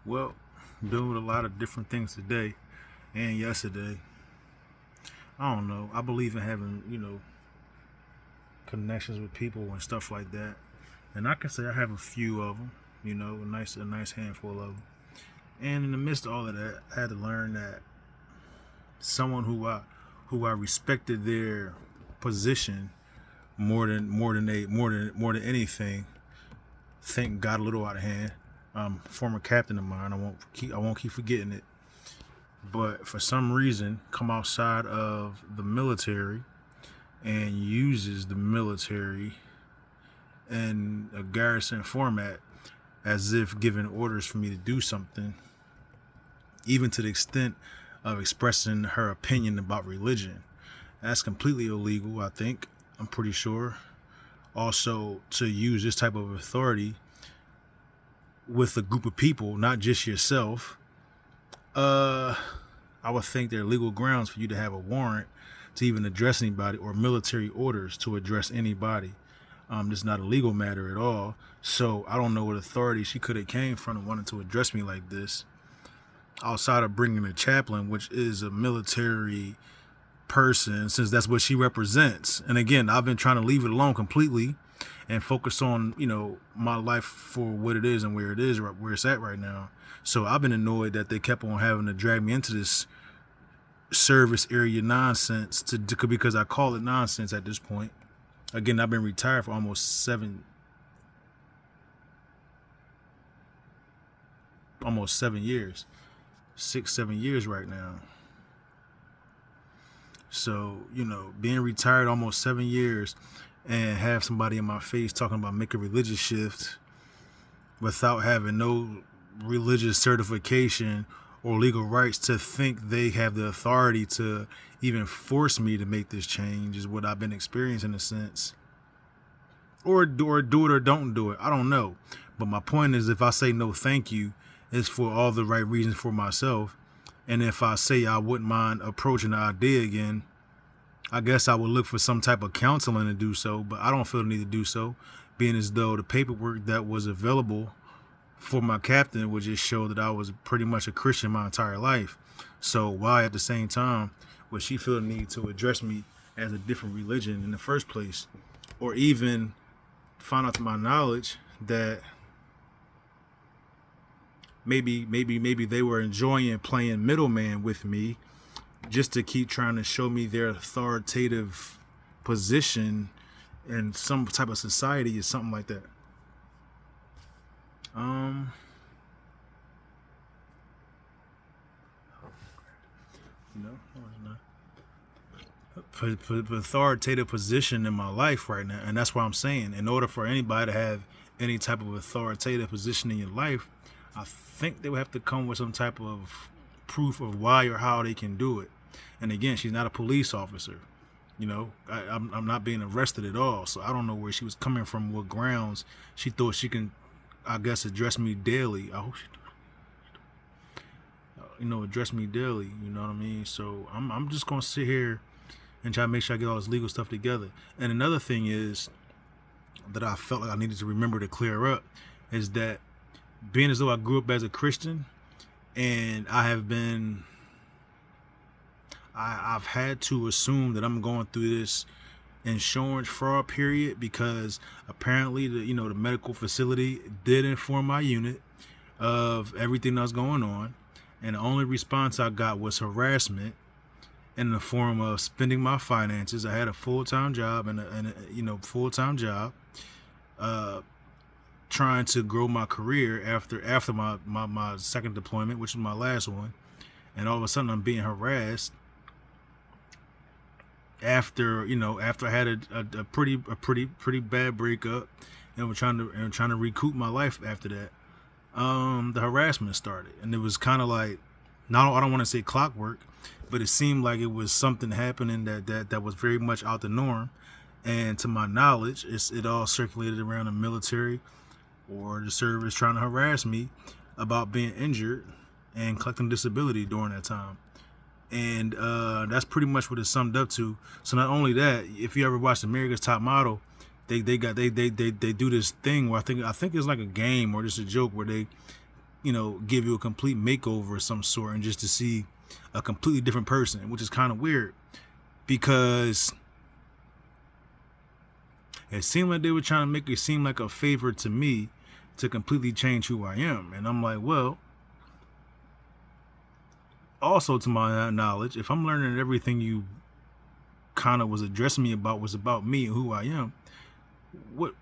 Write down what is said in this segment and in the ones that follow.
Well, doing a lot of different things today and yesterday. I don't know. I believe in having, connections with people and stuff like that. And I can say I have a few of them, a nice handful of them. And in the midst of all of that, I had to learn that someone who I respected their position more than anything, think got a little out of hand. Former captain of mine. I won't keep forgetting it. But for some reason, come outside of the military and uses the military in a garrison format as if giving orders for me to do something, even to the extent of expressing her opinion about religion. That's completely illegal, I think. I'm pretty sure. Also, to use this type of authority with a group of people, not just yourself, I would think there are legal grounds for you to have a warrant to even address anybody or military orders to address anybody. This is not a legal matter at all. So I don't know what authority she could have came from and wanted to address me like this. Outside of bringing a chaplain, which is a military person, since that's what she represents. And again, I've been trying to leave it alone completely and focus on, my life for what it is and where it's at right now. So I've been annoyed that they kept on having to drag me into this service area nonsense because I call it nonsense at this point. Again, I've been retired for almost 7 years, 6, 7 years right now. So, being retired almost 7 years and have somebody in my face talking about make a religious shift without having no religious certification or legal rights to think they have the authority to even force me to make this change is what I've been experiencing in a sense. Or do it or don't do it. I don't know. But my point is, if I say no thank you, it's for all the right reasons for myself. And if I say I wouldn't mind approaching the idea again, I guess I would look for some type of counseling to do so, but I don't feel the need to do so, being as though the paperwork that was available for my captain would just show that I was pretty much a Christian my entire life. So why at the same time would she feel the need to address me as a different religion in the first place? Or even find out to my knowledge that maybe they were enjoying playing middleman with me just to keep trying to show me their authoritative position in some type of society or something like that. Authoritative position in my life right now, and that's what I'm saying. In order for anybody to have any type of authoritative position in your life, I think they would have to come with some type of proof of why or how they can do it. And again, she's not a police officer. I'm not being arrested at all, so I don't know where she was coming from, what grounds she thought she can, I guess, address me daily. I hope she address me daily. You know what I mean? So I'm just gonna sit here and try to make sure I get all this legal stuff together. And another thing is that I felt like I needed to remember to clear up is that being as though I grew up as a Christian, and I've had to assume that I'm going through this insurance fraud period because apparently the medical facility did inform my unit of everything that's going on, and the only response I got was harassment in the form of spending my finances. I had a full-time job trying to grow my career after my second deployment, which is my last one, and all of a sudden I'm being harassed after I had a pretty bad breakup, and we're trying to recoup my life after that. The harassment started, and it was kind of like, I don't want to say clockwork, but it seemed like it was something happening that was very much out the norm. And to my knowledge, it all circulated around the military or the service trying to harass me about being injured and collecting disability during that time. And that's pretty much what it summed up to. So not only that, if you ever watched America's Top Model, they do this thing where I think it's like a game or just a joke where they give you a complete makeover of some sort and just to see a completely different person, which is kind of weird because it seemed like they were trying to make it seem like a favor to me to completely change who I am. And I'm like, well, also to my knowledge, if I'm learning everything you kind of was addressing me about was about me and who I am,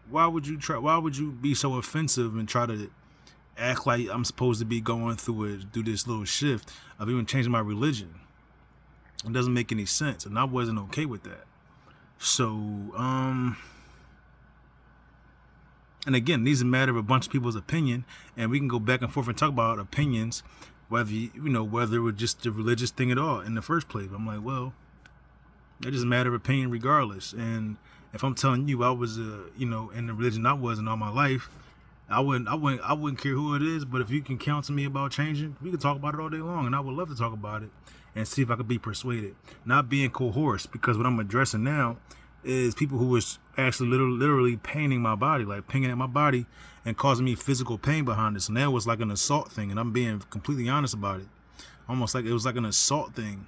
why would you be so offensive and try to act like I'm supposed to be going through this little shift of even changing my religion? It doesn't make any sense, and I wasn't okay with that. So, and again, these are a matter of a bunch of people's opinion, and we can go back and forth and talk about opinions, whether whether it was just a religious thing at all in the first place. I'm like, well, it's just a matter of opinion regardless. And if I'm telling you I was in the religion I was in all my life, I wouldn't care who it is. But if you can counsel me about changing, we can talk about it all day long, and I would love to talk about it and see if I could be persuaded. Not being coerced, because what I'm addressing now is people who was actually literally painting my body, like pinging at my body and causing me physical pain behind it. So now it was like an assault thing, and I'm being completely honest about it. Almost like it was like an assault thing.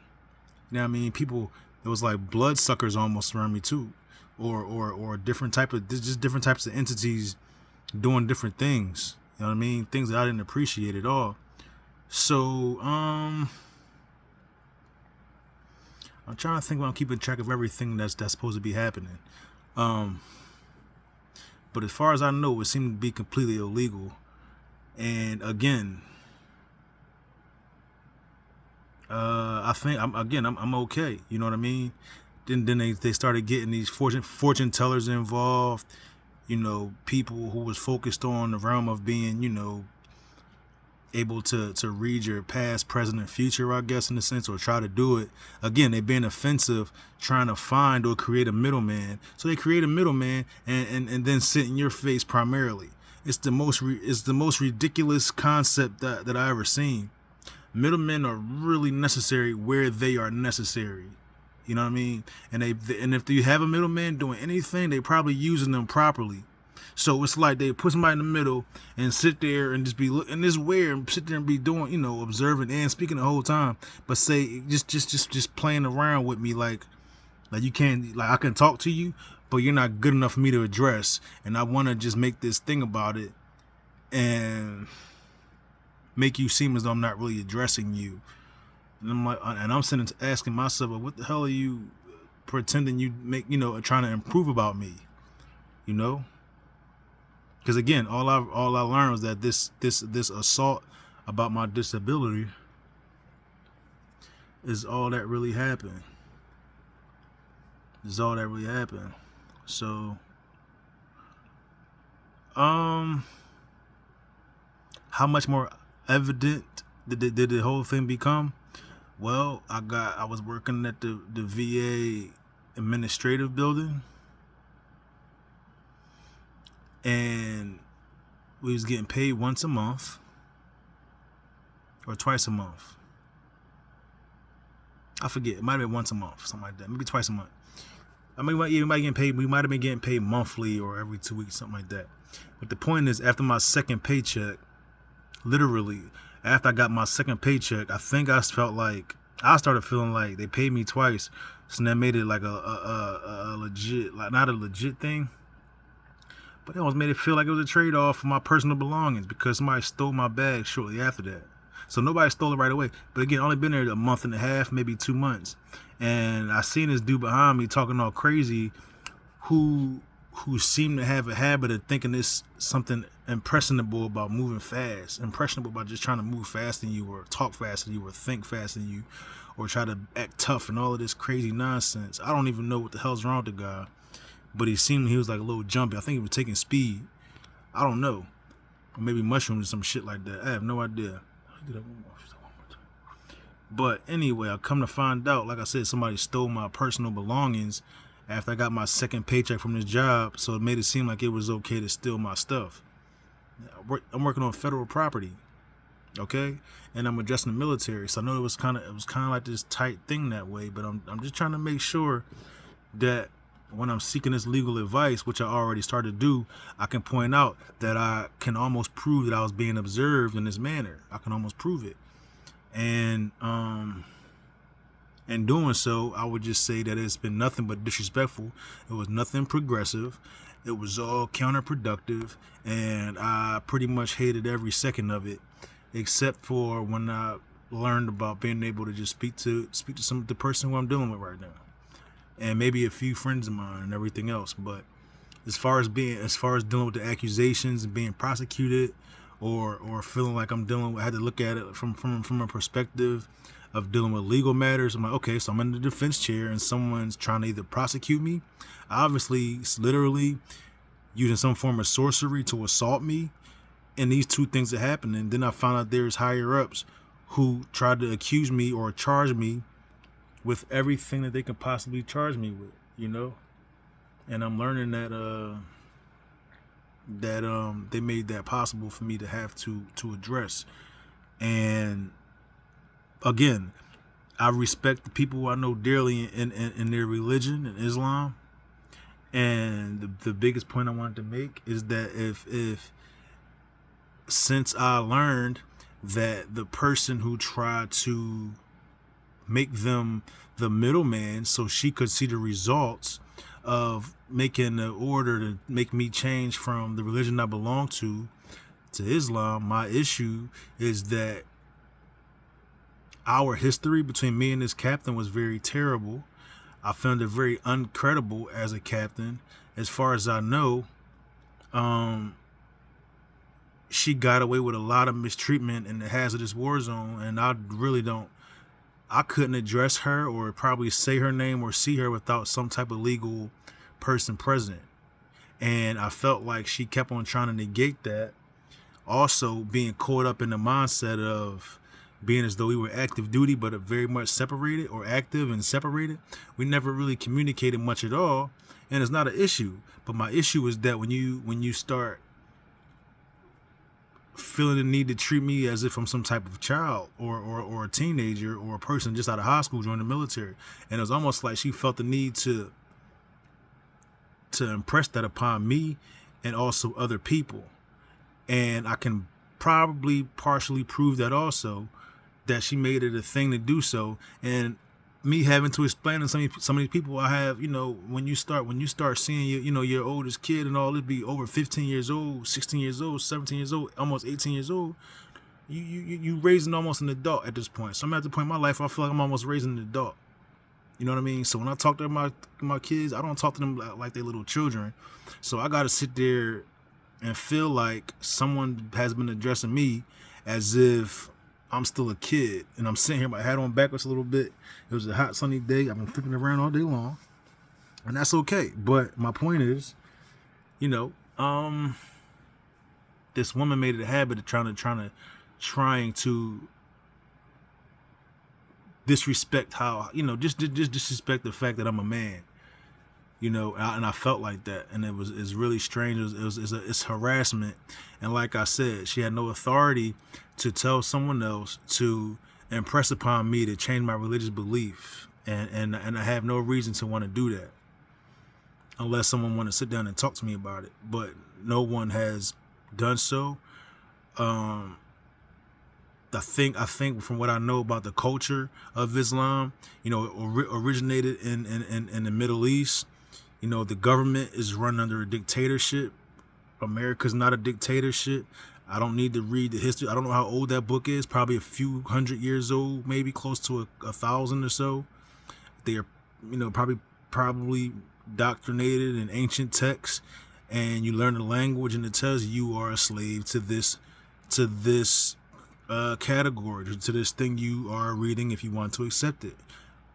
You know what I mean? People, it was like bloodsuckers almost around me too, or different types of entities doing different things. You know what I mean? Things that I didn't appreciate at all. So I'm trying to think when I'm keeping track of everything that's supposed to be happening. But as far as I know, it seemed to be completely illegal. And again, I think I'm okay. You know what I mean? Then they started getting these fortune tellers involved. People who was focused on the realm of being, able to read your past, present, and future, I guess, in a sense, or try to do it. Again, they're being offensive, trying to find or create a middleman. So they create a middleman and then sit in your face primarily. It's the most ridiculous concept that I ever seen. Middlemen are really necessary where they are necessary. You know what I mean? And if you have a middleman doing anything, they probably using them properly. So it's like they put somebody in the middle and sit there and just be looking this weird and sit there and be doing, observing and speaking the whole time, but say just playing around with me like you can't, like I can talk to you, but you're not good enough for me to address, and I want to just make this thing about it and make you seem as though I'm not really addressing you. And I'm like, and I'm sitting asking myself, well, what the hell are you pretending you make, trying to improve about me, Because again, all I learned was that this assault about my disability is all that really happened. So, how much more evident did the whole thing become? Well, I was working at the VA administrative building, and we was getting paid once a month or twice a month. I forget. It might have been once a month, something like that. Maybe twice a month. I mean, we might have been getting paid monthly or every 2 weeks, something like that. But the point is, after my second paycheck, literally, after I got my second paycheck, I think I started feeling like they paid me twice. So that made it like a legit, like not a legit thing. But it almost made it feel like it was a trade-off for my personal belongings because somebody stole my bag shortly after that. So nobody stole it right away. But again, only been there a month and a half, maybe 2 months. And I seen this dude behind me talking all crazy who seemed to have a habit of thinking this something impressionable about moving fast, impressionable about just trying to move faster than you or talk faster than you or think faster than you or try to act tough and all of this crazy nonsense. I don't even know what the hell's wrong with the guy. But he was like a little jumpy. I think he was taking speed. I don't know. Or maybe mushrooms or some shit like that. I have no idea. But anyway, I come to find out, like I said, somebody stole my personal belongings after I got my second paycheck from this job. So it made it seem like it was okay to steal my stuff. I'm working on federal property. Okay? And I'm addressing the military. So I know it was kind of like this tight thing that way. But I'm just trying to make sure that when I'm seeking this legal advice, which I already started to do, I can point out that I can almost prove that I was being observed in this manner. I can almost prove it. And in doing so, I would just say that it's been nothing but disrespectful. It was nothing progressive. It was all counterproductive, and I pretty much hated every second of it, except for when I learned about being able to just speak to the person who I'm dealing with right now, and maybe a few friends of mine and everything else. But as far as dealing with the accusations and being prosecuted, or feeling like I had to look at it from a perspective of dealing with legal matters. I'm like, okay, so I'm in the defense chair and someone's trying to either prosecute me, obviously literally using some form of sorcery to assault me, and these two things that happened. And then I found out there's higher ups who tried to accuse me or charge me with everything that they could possibly charge me with, and I'm learning that they made that possible for me to have to address. And again, I respect the people I know dearly in their religion, in Islam. And the biggest point I wanted to make is that if since I learned that the person who tried to make them the middleman so she could see the results of making the order to make me change from the religion I belong to Islam, my issue is that our history between me and this captain was very terrible. I found it very uncredible as a captain. As far as I know, she got away with a lot of mistreatment in the hazardous war zone, and I couldn't address her or probably say her name or see her without some type of legal person present. And I felt like she kept on trying to negate that. Also being caught up in the mindset of being as though we were active duty, but very much separated, or active and separated. We never really communicated much at all, and it's not an issue. But my issue is that when you start feeling the need to treat me as if I'm some type of child or a teenager or a person just out of high school joining the military, and it was almost like she felt the need to impress that upon me and also other people. And I can probably partially prove that also, that she made it a thing to do so. And me having to explain to some of these people I have, when you start seeing your oldest kid and all this be over 15 years old, 16 years old, 17 years old, almost 18 years old, you raising almost an adult at this point. So I'm at the point in my life I feel like I'm almost raising an adult. You know what I mean? So when I talk to my kids, I don't talk to them like they're little children. So I got to sit there and feel like someone has been addressing me as if I'm still a kid. And I'm sitting here, my hat on backwards a little bit. It was a hot sunny day. I've been flipping around all day long. And that's okay. But my point is, this woman made it a habit of trying to disrespect how, just disrespect the fact that I'm a man. And I felt like that, and it's really strange. It's harassment, and like I said, she had no authority to tell someone else to impress upon me to change my religious belief, and I have no reason to want to do that, unless someone want to sit down and talk to me about it. But no one has done so. I think from what I know about the culture of Islam, originated in the Middle East. The government is run under a dictatorship. America's not a dictatorship. I don't need to read the history. I don't know how old that book is. Probably a few hundred years old, maybe close to 1,000 or so. They are, probably doctrinated in ancient texts, and you learn the language, and it tells you are a slave to this category, to this thing you are reading if you want to accept it.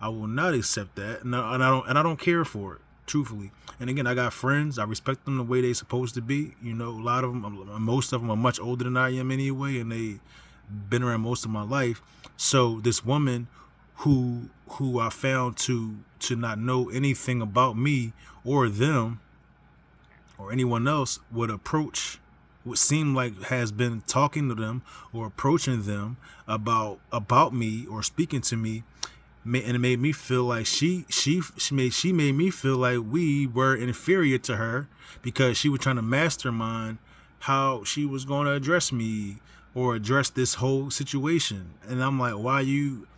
I will not accept that, and I don't care for it, truthfully. And again, I got friends. I respect them the way they're supposed to be. A lot of them, most of them are much older than I am anyway, and they've been around most of my life. So this woman who I found to not know anything about me or them or anyone else would seem like has been talking to them or approaching them about me or speaking to me, And it made me feel like she made me feel like we were inferior to her because she was trying to mastermind how she was going to address me or address this whole situation. And I'm like, why you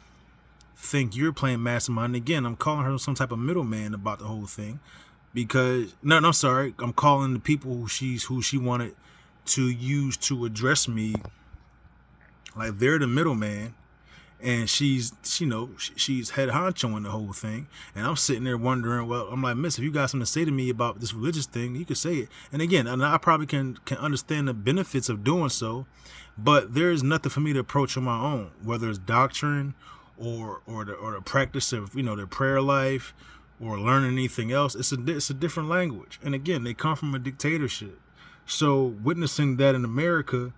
think you're playing mastermind? Again, I'm calling her some type of middleman about the whole thing because I'm sorry, I'm calling the people who she wanted to use to address me like they're the middleman. And she's head honcho in the whole thing. And I'm sitting there wondering, well, I'm like, miss, if you got something to say to me about this religious thing, you could say it. And again, and I probably can understand the benefits of doing so, but there's nothing for me to approach on my own, whether it's doctrine or the practice of, their prayer life or learning anything else. It's a different language. And again, they come from a dictatorship. So witnessing that in America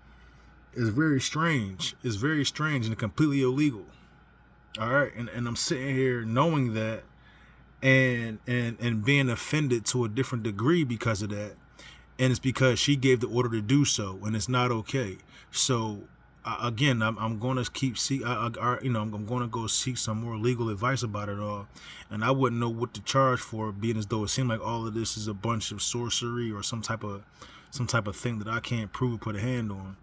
is very strange. It's very strange and completely illegal. All right. And I'm sitting here knowing that and being offended to a different degree because of that. And it's because she gave the order to do so, and it's not okay. So again, I'm going to keep I'm going to go seek some more legal advice about it all. And I wouldn't know what to charge for, being as though it seemed like all of this is a bunch of sorcery or some type of thing that I can't prove, put a hand on.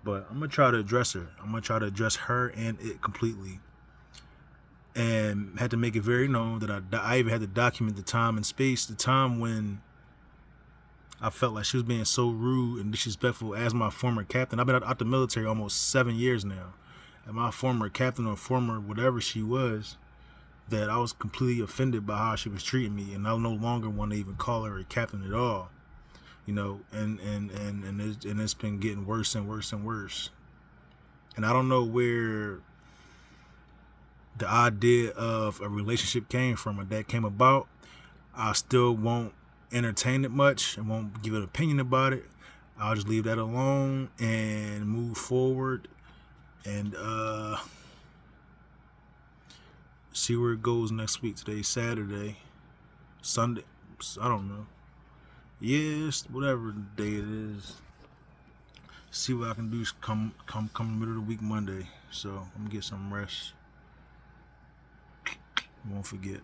But I'm going to try to address her. I'm going to try to address her and it completely. And had to make it very known that I even had to document the time and space, the time when I felt like she was being so rude and disrespectful as my former captain. I've been out the military almost 7 years now. And my former captain or former whatever she was, that I was completely offended by how she was treating me. And I no longer want to even call her a captain at all. And it's been getting worse and worse and worse. And I don't know where the idea of a relationship came from or that came about. I still won't entertain it much and won't give an opinion about it. I'll just leave that alone and move forward and see where it goes next week. Today's Saturday, Sunday, I don't know. Yes, whatever day it is. See what I can do come middle of the week Monday. So I'm gonna get some rest. Won't forget.